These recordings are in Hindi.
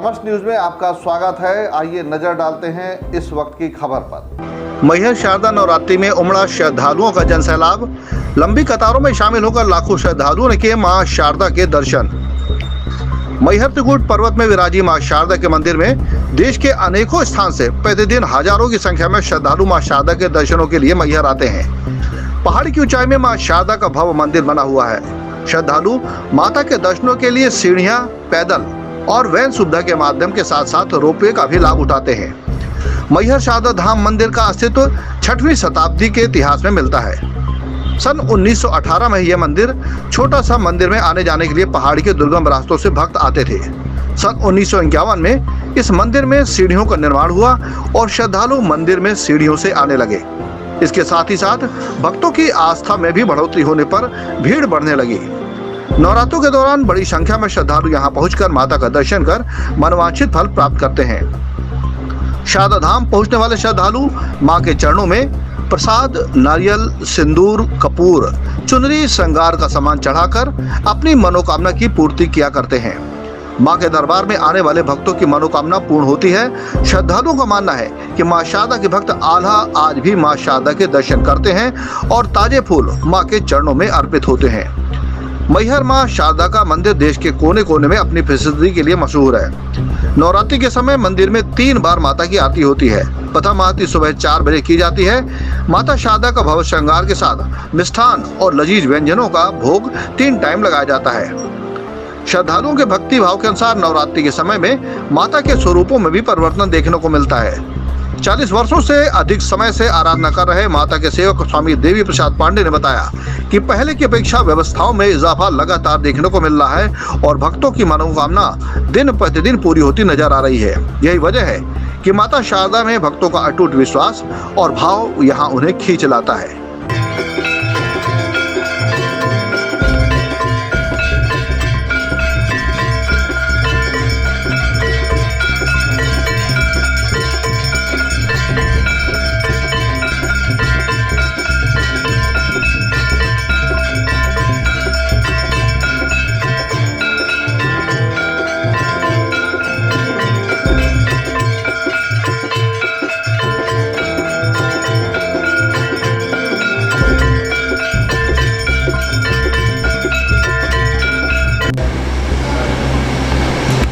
तमस न्यूज में आपका स्वागत है। आइए नजर डालते हैं इस वक्त की खबर पर। मैहर शारदा नवरात्रि में उमड़ा श्रद्धालुओं का जनसैलाब। लंबी कतारों में शामिल होकर लाखों श्रद्धालुओं ने किए मां शारदा के दर्शन। मैहर त्रिकूट पर्वत में विराजी मां शारदा के मंदिर में देश के अनेकों स्थान से प्रतिदिन हजारों की संख्या में श्रद्धालु मां शारदा के दर्शनों के लिए मैहर आते हैं। पहाड़ी की ऊंचाई में मां शारदा का भव्य मंदिर बना हुआ है। श्रद्धालु माता के दर्शनों के लिए सीढ़ियां, पैदल और वैन सुविधा के माध्यम के साथ साथ रोपवे का भी लाभ उठाते हैं। मैहर शारदा धाम मंदिर का अस्तित्व 6वीं शताब्दी के इतिहास में मिलता है। सन 1918 में यह मंदिर छोटा सा मंदिर में आने जाने के लिए पहाड़ी के दुर्गम रास्तों से भक्त आते थे। सन 1951 में इस मंदिर में सीढ़ियों का निर्माण हुआ और श्रद्धालु मंदिर में सीढ़ियों से आने लगे। इसके साथ ही साथ भक्तों की आस्था में भी बढ़ोतरी होने पर भीड़ बढ़ने लगी। नवरात्रों के दौरान बड़ी संख्या में श्रद्धालु यहां पहुंचकर माता का दर्शन कर मनवांछित फल प्राप्त करते हैं। शारदा धाम पहुंचने वाले श्रद्धालु मां के चरणों में प्रसाद, नारियल, सिंदूर, कपूर, चुनरी, श्रृंगार का सामान चढ़ाकर अपनी मनोकामना की पूर्ति किया करते हैं। मां के दरबार में आने वाले भक्तों की मनोकामना पूर्ण होती है। श्रद्धालुओं का मानना है कि मां शारदा के भक्त आल्हा आज भी मां शारदा के दर्शन करते हैं और ताजे फूल मां के चरणों में अर्पित होते हैं। मैहर मां शारदा का मंदिर देश के कोने कोने में अपनी प्रसिद्धि के लिए मशहूर है। नवरात्रि के समय मंदिर में 3 बार माता की आरती होती है। प्रथम आरती सुबह 4 बजे की जाती है। माता शारदा का भव्य श्रृंगार के साथ मिष्ठान और लजीज व्यंजनों का भोग 3 टाइम लगाया जाता है। श्रद्धालुओं के भक्ति भाव के अनुसार नवरात्रि के समय में माता के स्वरूपों में भी परिवर्तन देखने को मिलता है। 40 वर्षों से अधिक समय से आराधना कर रहे माता के सेवक स्वामी देवी प्रसाद पांडे ने बताया कि पहले की अपेक्षा व्यवस्थाओं में इजाफा लगातार देखने को मिल रहा है और भक्तों की मनोकामना दिन प्रतिदिन पूरी होती नजर आ रही है। यही वजह है कि माता शारदा में भक्तों का अटूट विश्वास और भाव यहाँ उन्हें खींच लाता है।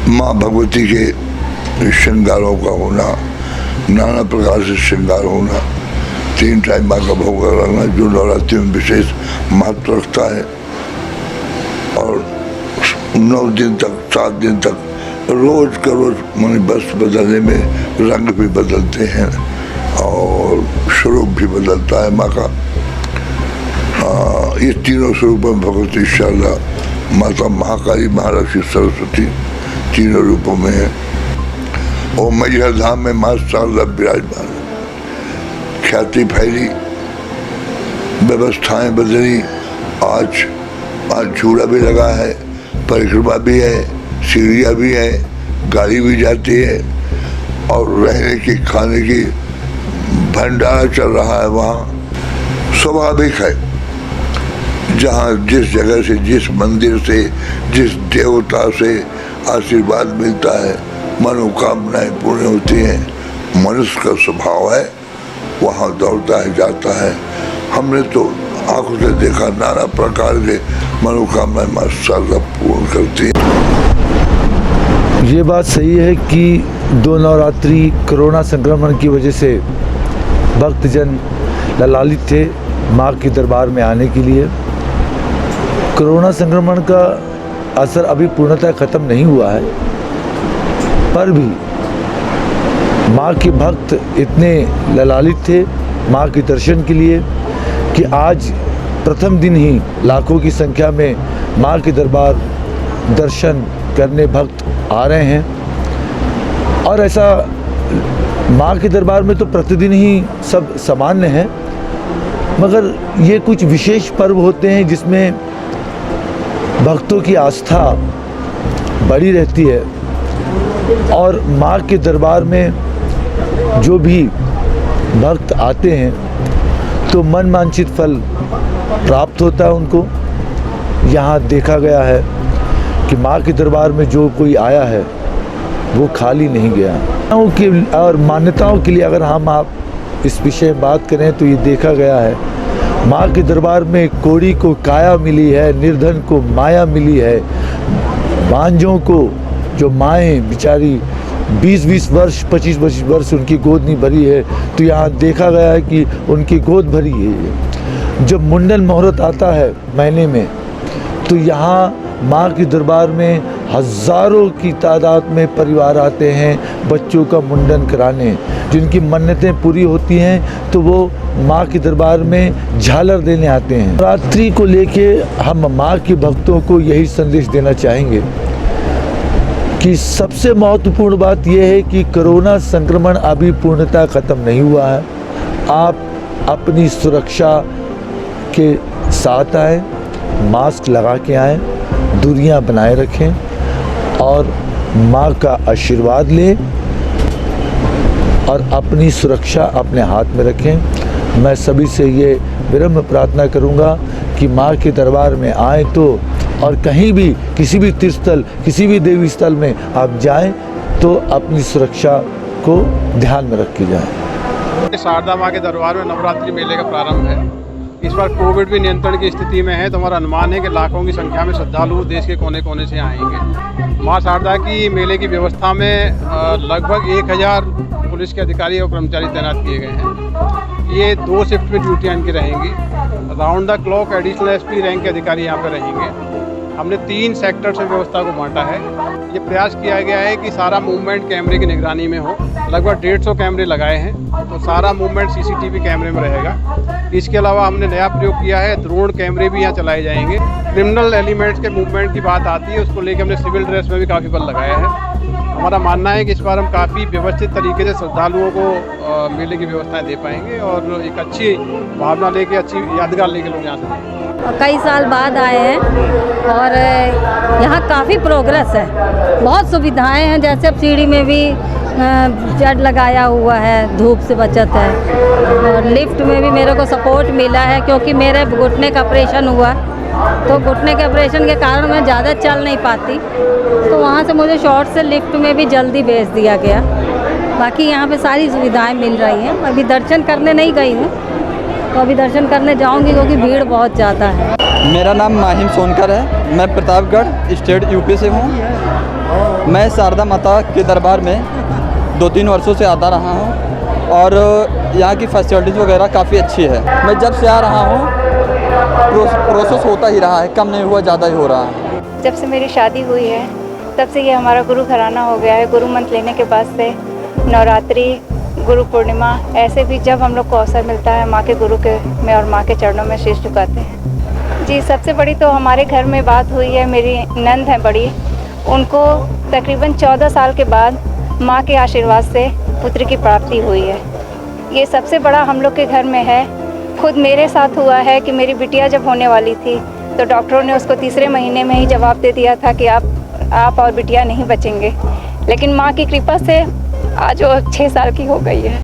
माँ भगवती के श्रृंगारों का होना, नाना प्रकार से श्रृंगार होना, 3 टाइम माँ का भोग लगाना जो नवरात्रि में विशेष महत्व रखता है और 9 दिन तक 7 दिन तक रोज का रोज मानी वस्त्र बदलने में रंग भी बदलते हैं और स्वरूप भी बदलता है माँ का। ये तीनों स्वरूपों में भगवती शारदा माता महाकाली, महालक्ष्मी, सरस्वती तीनों रूपों में है। और मैहर धाम में मां शारदा विराजमान है। ख्याति फैली, व्यवस्थाएं बदली। आज झूला भी लगा है, परिक्रमा भी है, सीढ़ियाँ भी है, गाड़ी भी जाती है और रहने की, खाने की भंडारा चल रहा है। वहाँ स्वाभाविक है, जहाँ जिस जगह से, जिस मंदिर से, जिस देवता से आशीर्वाद मिलता है, मनोकामनाएं पूर्ण होती हैं। मनुष्य का स्वभाव है, वहाँ दौड़ता है, जाता है। हमने तो आंखों से देखा नाना प्रकार के मनोकामनाएं मां शारदा पूर्ण करती हैं। ये बात सही है कि 2 नवरात्रि कोरोना संक्रमण की वजह से भक्तजन ललालित थे माँ के दरबार में आने के लिए। कोरोना संक्रमण का असर अभी पूर्णतः खत्म नहीं हुआ है, पर भी माँ के भक्त इतने ललालित थे माँ के दर्शन के लिए कि आज प्रथम दिन ही लाखों की संख्या में माँ के दरबार दर्शन करने भक्त आ रहे हैं। और ऐसा माँ के दरबार में तो प्रतिदिन ही सब सामान्य है, मगर ये कुछ विशेष पर्व होते हैं जिसमें भक्तों की आस्था बड़ी रहती है और माँ के दरबार में जो भी भक्त आते हैं तो मन वांछित फल प्राप्त होता है उनको। यहाँ देखा गया है कि माँ के दरबार में जो कोई आया है वो खाली नहीं गया। और मान्यताओं के लिए अगर हम आप इस विषय में बात करें तो ये देखा गया है, माँ के दरबार में कोढ़ी को काया मिली है, निर्धन को माया मिली है, बांझों को जो माएँ बेचारी 20-20 वर्ष 25-25 वर्ष उनकी गोद नहीं भरी है, तो यहाँ देखा गया है कि उनकी गोद भरी है। जब मुंडन मुहूर्त आता है महीने में, तो यहाँ माँ के दरबार में हज़ारों की तादाद में परिवार आते हैं बच्चों का मुंडन कराने। जिनकी मन्नतें पूरी होती हैं तो वो माँ के दरबार में झालर देने आते हैं। नवरात्रि को लेके हम माँ के भक्तों को यही संदेश देना चाहेंगे कि सबसे महत्वपूर्ण बात यह है कि कोरोना संक्रमण अभी पूर्णतः ख़त्म नहीं हुआ है। आप अपनी सुरक्षा के साथ आएँ, मास्क लगा के आएँ, दूरियां बनाए रखें और माँ का आशीर्वाद लें और अपनी सुरक्षा अपने हाथ में रखें। मैं सभी से ये विनम्र प्रार्थना करूँगा कि माँ के दरबार में आए तो और कहीं भी किसी भी तीर्थस्थल किसी भी देवी स्थल में आप जाएं तो अपनी सुरक्षा को ध्यान में रख के जाएं। शारदा माँ के दरबार में नवरात्रि मेले का प्रारंभ है। इस बार कोविड भी नियंत्रण की स्थिति में है, तो हमारा अनुमान है कि लाखों की संख्या में श्रद्धालु देश के कोने कोने से आएंगे। माँ शारदा की मेले की व्यवस्था में लगभग 1000 पुलिस के अधिकारी और कर्मचारी तैनात किए गए हैं। ये 2 शिफ्ट में ड्यूटियाँ इनकी रहेंगी। Round the clock additional SP rank के अधिकारी यहाँ पर रहेंगे। हमने 3 सेक्टर से व्यवस्था को बांटा है। ये प्रयास किया गया है कि सारा मूवमेंट कैमरे की निगरानी में हो। लगभग 150 कैमरे लगाए हैं, तो सारा मूवमेंट सीसीटीवी कैमरे में रहेगा। इसके अलावा हमने नया प्रयोग किया है, ड्रोन कैमरे भी यहाँ चलाए जाएंगे। क्रिमिनल एलिमेंट्स के मूवमेंट की बात आती है, उसको लेकर हमने सिविल ड्रेस में भी काफ़ी बल लगाया है। हमारा मानना है कि इस बार हम काफ़ी व्यवस्थित तरीके से श्रद्धालुओं को मेले की व्यवस्थाएं दे पाएंगे और एक अच्छी भावना लेके, अच्छी यादगार लेके लोग यहाँ से कई साल बाद आए हैं और यहाँ काफ़ी प्रोग्रेस है, बहुत सुविधाएं हैं। जैसे अब सीढ़ी में भी जड़ लगाया हुआ है, धूप से बचत है, और लिफ्ट में भी मेरे को सपोर्ट मिला है क्योंकि मेरे घुटने का ऑपरेशन हुआ, तो घुटने के ऑपरेशन के कारण मैं ज़्यादा चल नहीं पाती, तो वहाँ से मुझे शॉर्ट से लिफ्ट में भी जल्दी भेज दिया गया। बाकी यहाँ पे सारी सुविधाएं मिल रही हैं। अभी दर्शन करने नहीं गई हूँ, तो अभी दर्शन करने जाऊंगी क्योंकि भीड़ बहुत ज़्यादा है। मेरा नाम माहिम सोनकर है, मैं प्रतापगढ़ स्टेट यूपी से हूँ। मैं शारदा माता के दरबार में 2-3 वर्षों से आता रहा हूँ और यहाँ की फैसिलिटीज़ वगैरह काफ़ी अच्छी है। मैं जब से आ रहा हूँ प्रोसेस होता ही रहा है, कम नहीं हुआ, ज़्यादा ही हो रहा है। जब से मेरी शादी हुई है तब से ये हमारा गुरु घराना हो गया है। गुरु मंत्र लेने के बाद से नवरात्रि, गुरु पूर्णिमा, ऐसे भी जब हम लोग को अवसर मिलता है माँ के गुरु के में और माँ के चरणों में शीश झुकाते हैं। जी, सबसे बड़ी तो हमारे घर में बात हुई है, मेरी नंद है बड़ी, उनको तकरीबन 14 साल के बाद माँ के आशीर्वाद से पुत्र की प्राप्ति हुई है। ये सबसे बड़ा हम लोग के घर में है। खुद मेरे साथ हुआ है कि मेरी बिटिया जब होने वाली थी तो डॉक्टरों ने उसको 3रे महीने में ही जवाब दे दिया था कि आप और बिटिया नहीं बचेंगे, लेकिन माँ की कृपा से आज वो 6 साल की हो गई है।